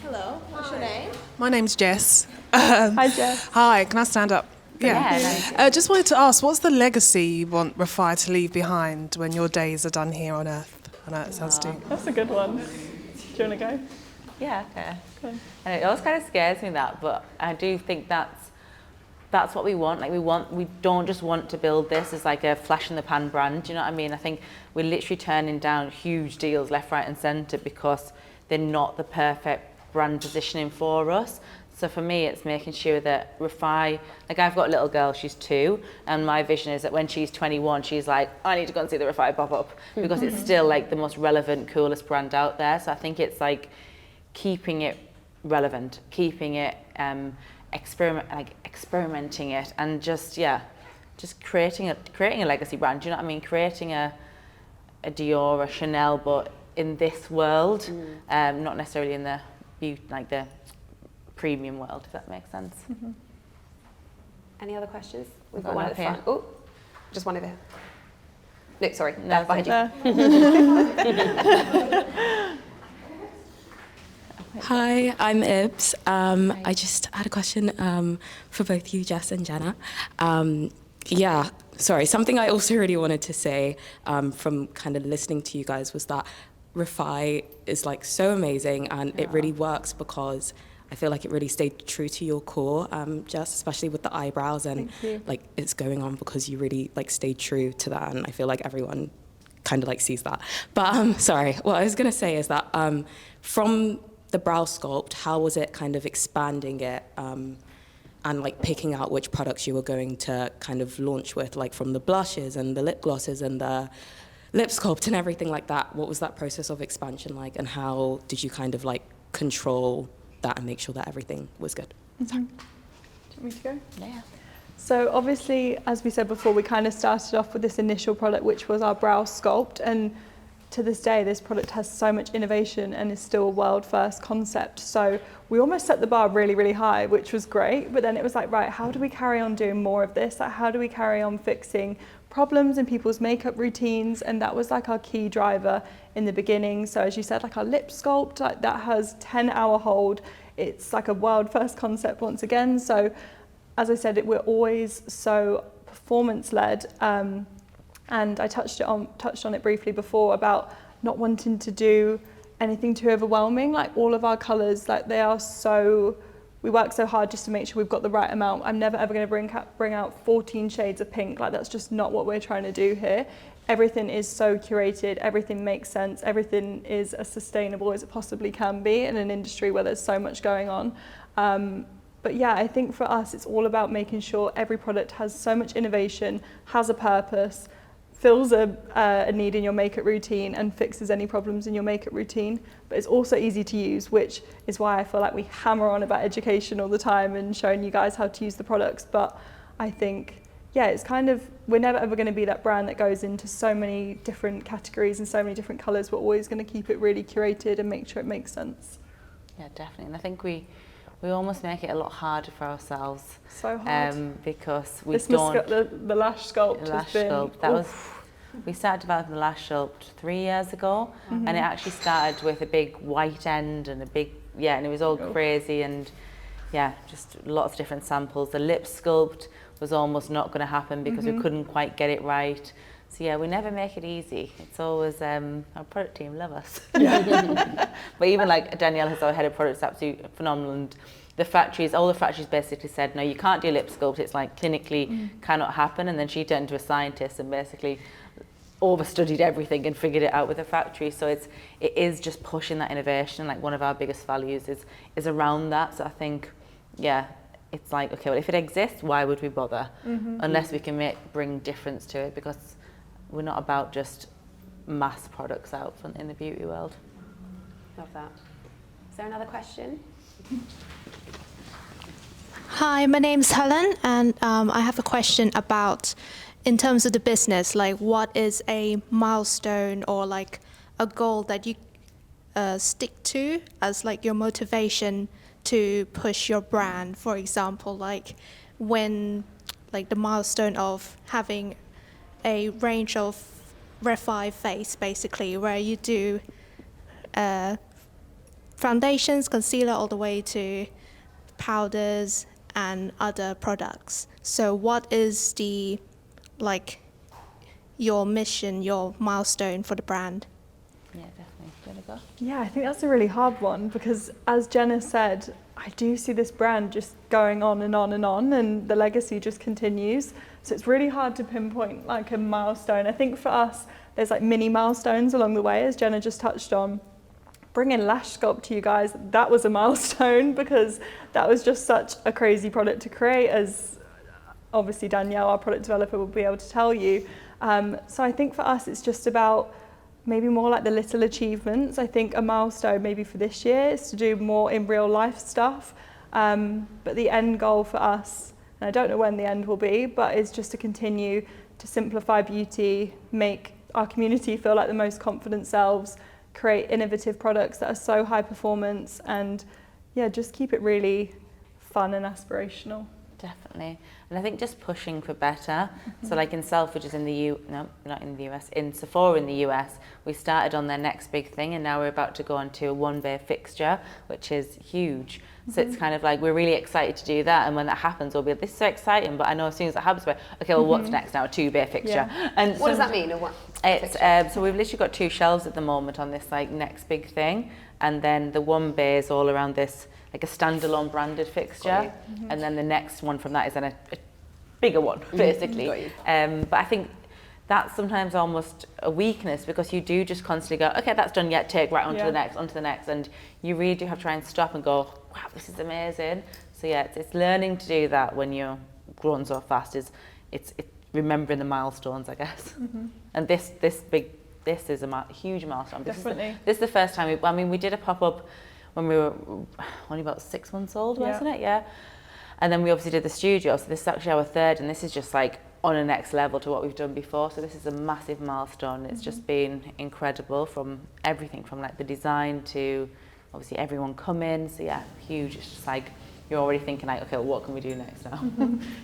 Hello, what's your name? My name's Jess. Hi, Jess. Hi, can I stand up? Yeah. Just wanted to ask, what's the legacy you want Refy to leave behind when your days are done here on Earth? I know it sounds deep. That's a good one. Do you want to go? Yeah, okay. And it always kind of scares me that, but I do think that's what we want. Like we don't just want to build this as like a flash in the pan brand. Do you know what I mean? I think we're literally turning down huge deals left, right, and centre because they're not the perfect brand positioning for us. So for me, it's making sure that Refy, like I've got a little girl, she's 2, and my vision is that when she's 21, she's like, I need to go and see the Refy pop up because it's still like the most relevant, coolest brand out there. So I think it's like keeping it relevant, keeping it experimenting it, and just creating a legacy brand. Do you know what I mean? Creating a Dior, a Chanel, but in this world, not necessarily in the the premium world, if that makes sense. Any other questions? We've Got got one one at the up front. Oh, just one over here. No, sorry, No, behind you. Hi, I'm Ibs. I just had a question for both you, Jess and Jenna. Something I also really wanted to say from kind of listening to you guys was that Refy is like so amazing, and it really works because I feel like it really stayed true to your core, Jess, especially with the eyebrows, and like it's going on because you really like stayed true to that, and I feel like everyone kind of like sees that. But sorry, what I was gonna say is that from the brow sculpt, how was it kind of expanding it and like picking out which products you were going to kind of launch with, like from the blushes and the lip glosses and the lip sculpt and everything like that. What was that process of expansion like, and how did you kind of like control that and make sure that everything was good? Do you want me to go? Yeah. So obviously, as we said before, we kind of started off with this initial product, which was our brow sculpt, and to this day, this product has so much innovation and is still a world first concept. So we almost set the bar really, really high, which was great. But then it was like, right, how do we carry on doing more of this? Like, how do we carry on fixing problems in people's makeup routines? And that was like our key driver in the beginning. So as you said, like our lip sculpt, like that has 10-hour hold. It's like a world first concept once again. So as I said, we're always so performance led. And I touched on it briefly before about not wanting to do anything too overwhelming. Like all of our colours, like we work so hard just to make sure we've got the right amount. I'm never ever going to bring out 14 shades of pink. Like that's just not what we're trying to do here. Everything is so curated, everything makes sense, everything is as sustainable as it possibly can be in an industry where there's so much going on. But yeah, I think for us, it's all about making sure every product has so much innovation, has a purpose, fills a need in your makeup routine and fixes any problems in your makeup routine, but it's also easy to use, which is why I feel like we hammer on about education all the time and showing you guys how to use the products. But I think, yeah, it's kind of, we're never ever going to be that brand that goes into so many different categories and so many different colours. We're always going to keep it really curated and make sure it makes sense. Yeah, definitely. And I think we almost make it a lot harder for ourselves. So hard. Because we this don't... The lash sculpt has been... Sculpt, we started developing the lash sculpt 3 years ago, and it actually started with a big white end and a big, and it was all crazy, and just lots of different samples. The lip sculpt was almost not going to happen because we couldn't quite get it right. So we never make it easy. It's always, our product team love us. But even like Danielle, has our head of product, is absolutely phenomenal. And all the factories basically said, no, you can't do lip sculpt. It's like clinically cannot happen. And then she turned into a scientist and basically overstudied everything and figured it out with the factory. So it is just pushing that innovation. Like one of our biggest values is around that. So I think, it's like, okay, well, if it exists, why would we bother? Unless we can bring difference to it, because we're not about just mass products out in the beauty world. Love that. Is there another question? Hi, my name's Helen, and I have a question about, in terms of the business, like what is a milestone or like a goal that you stick to as like your motivation to push your brand? For example, like when like the milestone of having a range of Refy face, basically, where you do foundations, concealer, all the way to powders and other products. So what is the, like, your mission, your milestone for the brand? Yeah, definitely. Do you want to go? Yeah, I think that's a really hard one, because as Jenna said, I do see this brand just going on and on and on, and the legacy just continues. So it's really hard to pinpoint like a milestone. I think for us, there's like mini milestones along the way, as Jenna just touched on. Bringing lash sculpt to you guys, that was a milestone, because that was just such a crazy product to create, as obviously Danielle, our product developer, will be able to tell you. So I think for us, it's just about maybe more like the little achievements. I think a milestone maybe for this year is to do more in real life stuff. But the end goal for us, and I don't know when the end will be, but is just to continue to simplify beauty, make our community feel like the most confident selves, create innovative products that are so high performance, and just keep it really fun and aspirational. Definitely. And I think just pushing for better. So like in Selfridges in Sephora in the US, we started on their next big thing, and now we're about to go on to a 1-bay fixture, which is huge. So it's kind of like, we're really excited to do that, and when that happens, we'll be like, this is so exciting, but I know as soon as that happens, we're, okay, well, what's next now? A 2-bay fixture. Yeah. And what does that mean? So we've literally got 2 shelves at the moment on this like next big thing, and then the 1-bay is all around this, like a standalone branded fixture, and then the next one from that is then a bigger one, basically. But I think that's sometimes almost a weakness, because you do just constantly go, okay, that's done yet, take right onto the next, and you really do have to try and stop and go, wow, this is amazing. So yeah, it's learning to do that when you're growing so fast. It's remembering the milestones, I guess. And this is a huge milestone. Definitely. This is the first time we did a pop-up when we were only about 6 months old, wasn't it? Yeah. And then we obviously did the studio, so this is actually our third, and this is just like on a next level to what we've done before. So this is a massive milestone. It's just been incredible, from everything from like the design to obviously everyone coming. So yeah, huge. It's just like you're already thinking like, okay, well, what can we do next now?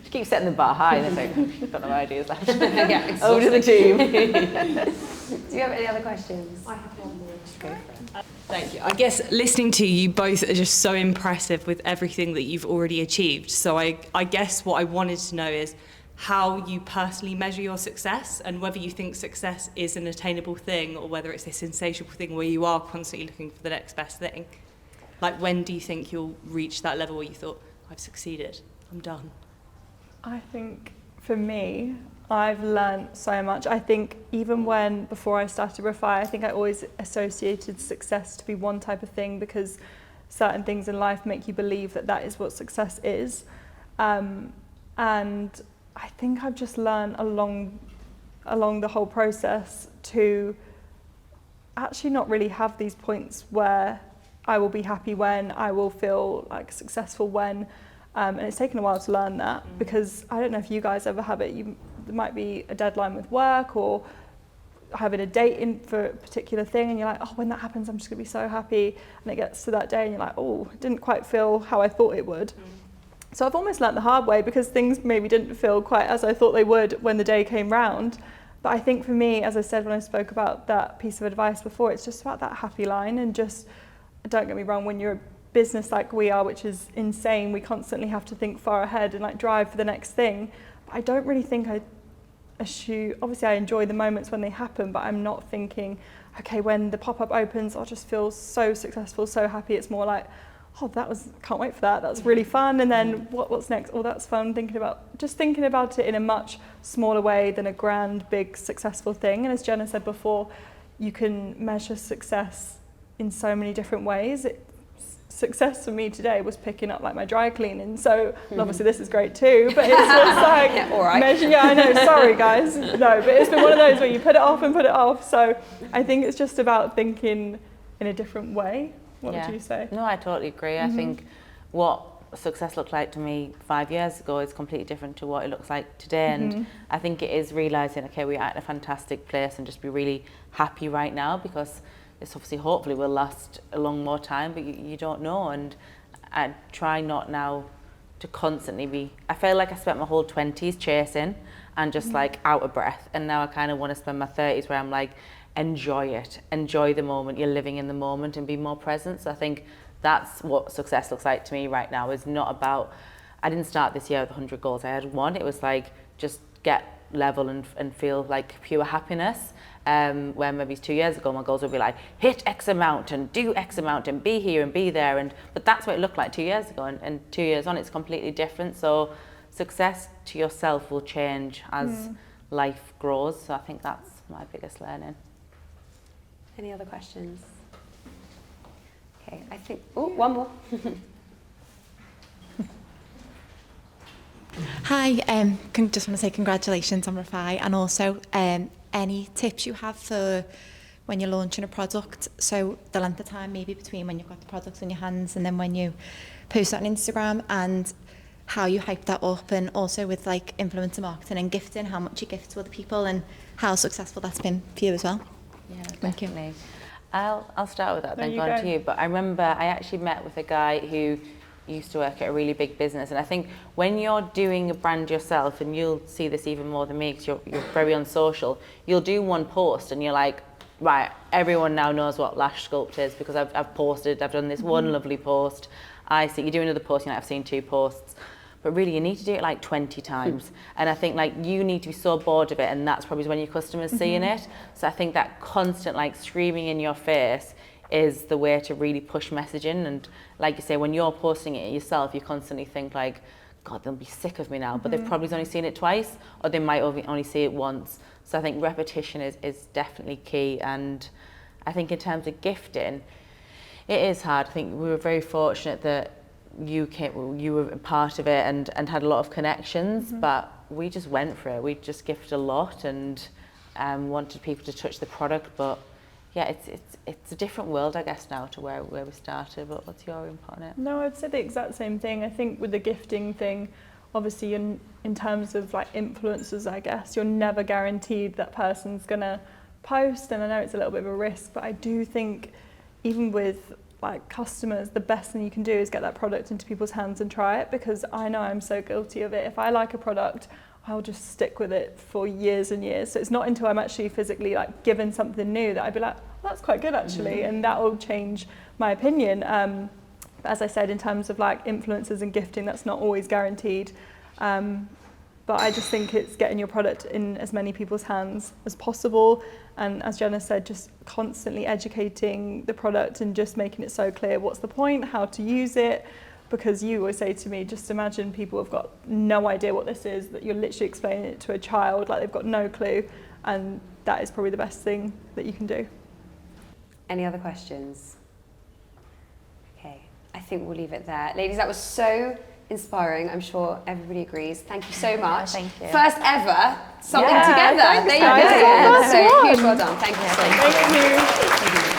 Just keep setting the bar high, and it's like, got no ideas left. Yeah, over to the team. Do you have any other questions? I have one more. Go for it. Thank you. I guess listening to you both are just so impressive with everything that you've already achieved. So I guess what I wanted to know is how you personally measure your success, and whether you think success is an attainable thing or whether it's this insatiable thing where you are constantly looking for the next best thing. Like, when do you think you'll reach that level where you thought, I've succeeded, I'm done? I think for me, I've learned so much. I think even before I started Refy, I think I always associated success to be one type of thing, because certain things in life make you believe that is what success is. And I think I've just learned along the whole process to actually not really have these points where I will be happy when, I will feel like successful when. And it's taken a while to learn that, because I don't know if you guys ever have it. There might be a deadline with work or having a date in for a particular thing, and you're like, oh, when that happens, I'm just gonna be so happy. And it gets to that day and you're like, oh, it didn't quite feel how I thought it would. So I've almost learnt the hard way, because things maybe didn't feel quite as I thought they would when the day came round. But I think for me, as I said when I spoke about that piece of advice before, it's just about that happy line. And just, don't get me wrong, when you're a business like we are, which is insane, we constantly have to think far ahead and like drive for the next thing. But I don't really think obviously I enjoy the moments when they happen, but I'm not thinking, okay, when the pop-up opens, I'll just feel so successful, so happy. It's more like, oh, can't wait for that. That's really fun. And then what's next? Oh, that's fun. Thinking about it in a much smaller way than a grand, big, successful thing. And as Jenna said before, you can measure success in so many different ways. Success for me today was picking up like my dry cleaning. So obviously this is great too, but it's just like yeah, all right. I know, sorry guys. No, but it's been one of those where you put it off and put it off. So I think it's just about thinking in a different way. What would you say? No, I totally agree. I think what success looked like to me 5 years ago is completely different to what it looks like today. And I think it is realising, okay, we're at a fantastic place, and just be really happy right now, because this obviously hopefully will last a long more time, but you don't know. And I try not now to constantly I feel like I spent my whole 20s chasing and just like out of breath, and now I kind of want to spend my 30s where I'm like, enjoy the moment, you're living in the moment, and be more present. So I think that's what success looks like to me right now. Is not about, I didn't start this year with 100 goals, I had one. It was like, just get level and feel like pure happiness. Where maybe 2 years ago my goals would be like, hit X amount and do X amount and be here and be there, but that's what it looked like 2 years ago, and 2 years on it's completely different. So success to yourself will change as life grows. So I think that's my biggest learning. Any other questions? Okay, I think, one more. Hi, just want to say congratulations on Refy, and also any tips you have for when you're launching a product, so the length of time maybe between when you've got the products in your hands and then when you post it on Instagram, and how you hype that up, and also with like influencer marketing and gifting, how much you gift to other people and how successful that's been for you as well. Yeah, Thank definitely. you. I'll start with that, then go on to you. But I remember I actually met with a guy who used to work at a really big business, and I think when you're doing a brand yourself, and you'll see this even more than me because you're very on social, you'll do one post and you're like, right, everyone now knows what lash sculpt is because I've posted, I've done this one lovely post. I see you do another post, you're like, I've seen 2 posts. But really, you need to do it like 20 times. And I think like you need to be so bored of it, and that's probably when your customers seeing it. So I think that constant like screaming in your face is the way to really push messaging. And like you say, when you're posting it yourself, you constantly think like, God, they'll be sick of me now. But they've probably only seen it twice, or they might only see it once. So I think repetition is definitely key. And I think in terms of gifting, it is hard. I think we were very fortunate that you were a part of it and had a lot of connections, but we just went for it. We just gifted a lot and wanted people to touch the product, but yeah, it's a different world, I guess, now to where we started. But what's your input on it? No, I'd say the exact same thing. I think with the gifting thing, obviously in terms of like influencers, I guess, you're never guaranteed that person's gonna post, and I know it's a little bit of a risk, but I do think even with like customers, the best thing you can do is get that product into people's hands and try it, because I know I'm so guilty of it. If I like a product, I'll just stick with it for years and years. So it's not until I'm actually physically like given something new that I'd be like, well, that's quite good actually, and that will change my opinion. But as I said, in terms of like influencers and gifting, that's not always guaranteed. But I just think it's getting your product in as many people's hands as possible. And as Jenna said, just constantly educating the product and just making it so clear what's the point, how to use it. Because you always say to me, just imagine people have got no idea what this is, that you're literally explaining it to a child, like they've got no clue. And that is probably the best thing that you can do. Any other questions? Okay, I think we'll leave it there. Ladies, that was so inspiring. I'm sure everybody agrees. Thank you so much. Thank you. First ever something Yeah, together. thanks, There you guys. go. That's So fun. huge well done. Thank you so much. Thank you.